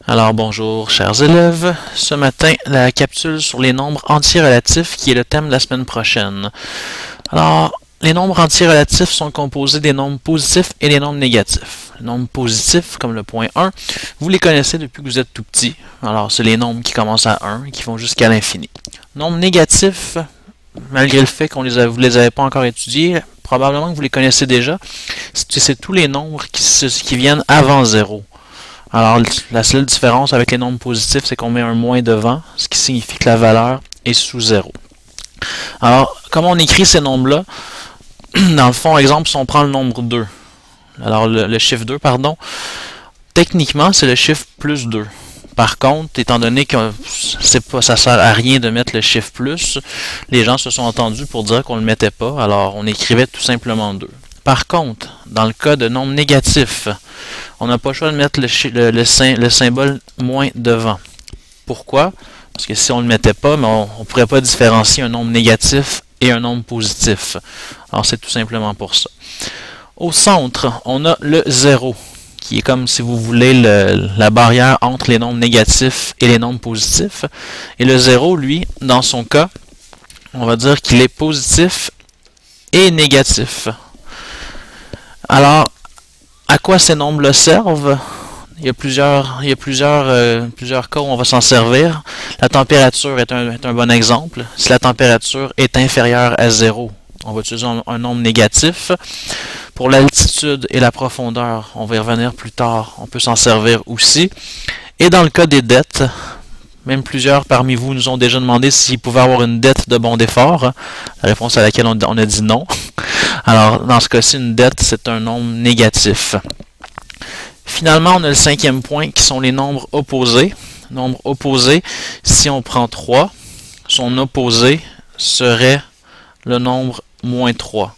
Alors bonjour chers élèves, ce matin la capsule sur les nombres entiers relatifs qui est le thème de la semaine prochaine. Alors les nombres entiers relatifs sont composés des nombres positifs et des nombres négatifs. Les nombres positifs comme le point 1, vous les connaissez depuis que vous êtes tout petit. Alors c'est les nombres qui commencent à 1 et qui vont jusqu'à l'infini. Nombres négatifs, malgré le fait qu'on vous les avez pas encore étudiés, probablement que vous les connaissez déjà, c'est tous les nombres qui viennent avant 0. Alors, la seule différence avec les nombres positifs, c'est qu'on met un moins devant, ce qui signifie que la valeur est sous 0. Alors, comment on écrit ces nombres-là? Dans le fond, exemple, si on prend le nombre 2, alors le chiffre 2, pardon, techniquement, c'est le chiffre plus 2. Par contre, étant donné que ça sert à rien de mettre le chiffre plus, les gens se sont entendus pour dire qu'on ne le mettait pas, alors on écrivait tout simplement 2. Par contre, dans le cas de nombres négatifs, on n'a pas le choix de mettre le symbole moins devant. Pourquoi? Parce que si on ne le mettait pas, on ne pourrait pas différencier un nombre négatif et un nombre positif. Alors c'est tout simplement pour ça. Au centre, on a le 0, qui est comme, si vous voulez, la barrière entre les nombres négatifs et les nombres positifs. Et le 0, lui, dans son cas, on va dire qu'il est positif et négatif. Alors, à quoi ces nombres-là servent? Il y a plusieurs cas où on va s'en servir. La température est un bon exemple. Si la température est inférieure à 0, on va utiliser un nombre négatif. Pour l'altitude et la profondeur, on va y revenir plus tard, on peut s'en servir aussi. Et dans le cas des dettes, même plusieurs parmi vous nous ont déjà demandé s'ils pouvaient avoir une dette de bon d'effort. La réponse à laquelle on a dit non. Alors, dans ce cas-ci, une dette, c'est un nombre négatif. Finalement, on a le cinquième point qui sont les nombres opposés. Nombre opposé, si on prend 3, son opposé serait le nombre moins 3.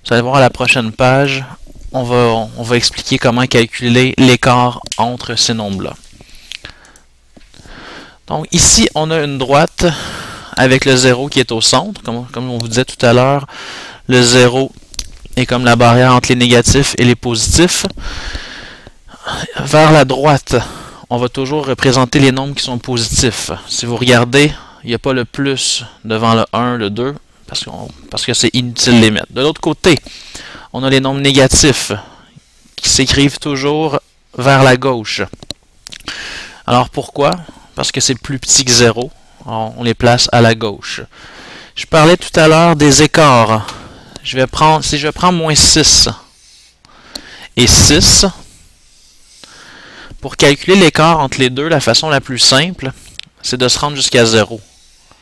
Vous allez voir à la prochaine page, on va expliquer comment calculer l'écart entre ces nombres-là. Donc ici, on a une droite avec le 0 qui est au centre. Comme on vous disait tout à l'heure, le 0 est comme la barrière entre les négatifs et les positifs. Vers la droite, on va toujours représenter les nombres qui sont positifs. Si vous regardez, il n'y a pas le plus devant le 1, le 2, parce que c'est inutile de les mettre. De l'autre côté, on a les nombres négatifs qui s'écrivent toujours vers la gauche. Alors pourquoi? Parce que c'est plus petit que 0. Alors, on les place à la gauche. Je parlais tout à l'heure des écarts. Si je prends moins 6 et 6, pour calculer l'écart entre les deux, la façon la plus simple, c'est de se rendre jusqu'à 0.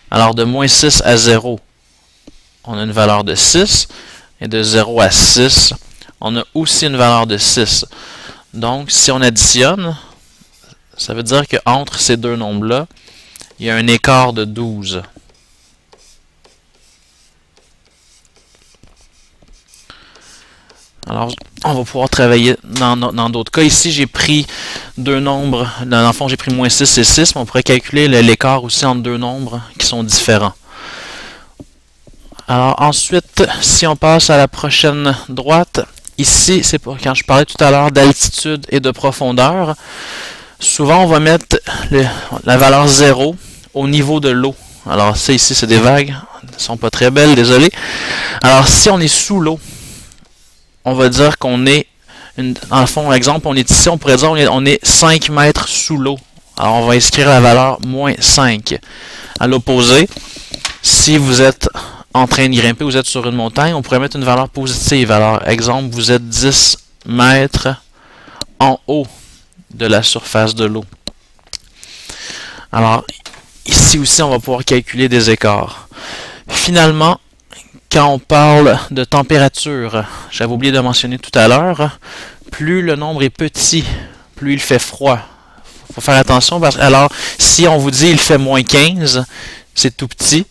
Alors de moins 6 à 0, on a une valeur de 6. Et de 0 à 6, on a aussi une valeur de 6. Donc, si on additionne, ça veut dire qu'entre ces deux nombres-là, il y a un écart de 12. Alors, on va pouvoir travailler dans d'autres cas. Ici, j'ai pris deux nombres. Dans le fond, j'ai pris moins 6 et 6, mais on pourrait calculer l'écart aussi entre deux nombres qui sont différents. Alors, ensuite, si on passe à la prochaine droite, ici, c'est quand je parlais tout à l'heure d'altitude et de profondeur. Souvent, on va mettre la valeur 0 au niveau de l'eau. Alors, ça ici, c'est des vagues. Elles ne sont pas très belles, désolé. Alors, si on est sous l'eau, on va dire qu'on est, dans le fond, exemple, on est ici, on pourrait dire on est 5 mètres sous l'eau. Alors, on va inscrire la valeur moins 5. À l'opposé, si vous êtes en train de grimper, vous êtes sur une montagne, on pourrait mettre une valeur positive. Alors, exemple, vous êtes 10 mètres en haut de la surface de l'eau. Alors, ici aussi, on va pouvoir calculer des écarts. Finalement, quand on parle de température, j'avais oublié de mentionner tout à l'heure, plus le nombre est petit, plus il fait froid. Il faut faire attention parce que, alors, si on vous dit il fait moins 15, c'est tout petit.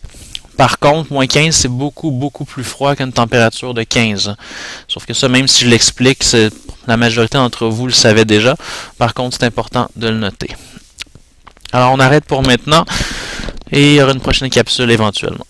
Par contre, moins 15, c'est beaucoup, beaucoup plus froid qu'une température de 15. Sauf que ça, même si je l'explique, la majorité d'entre vous le savait déjà. Par contre, c'est important de le noter. Alors, on arrête pour maintenant et il y aura une prochaine capsule éventuellement.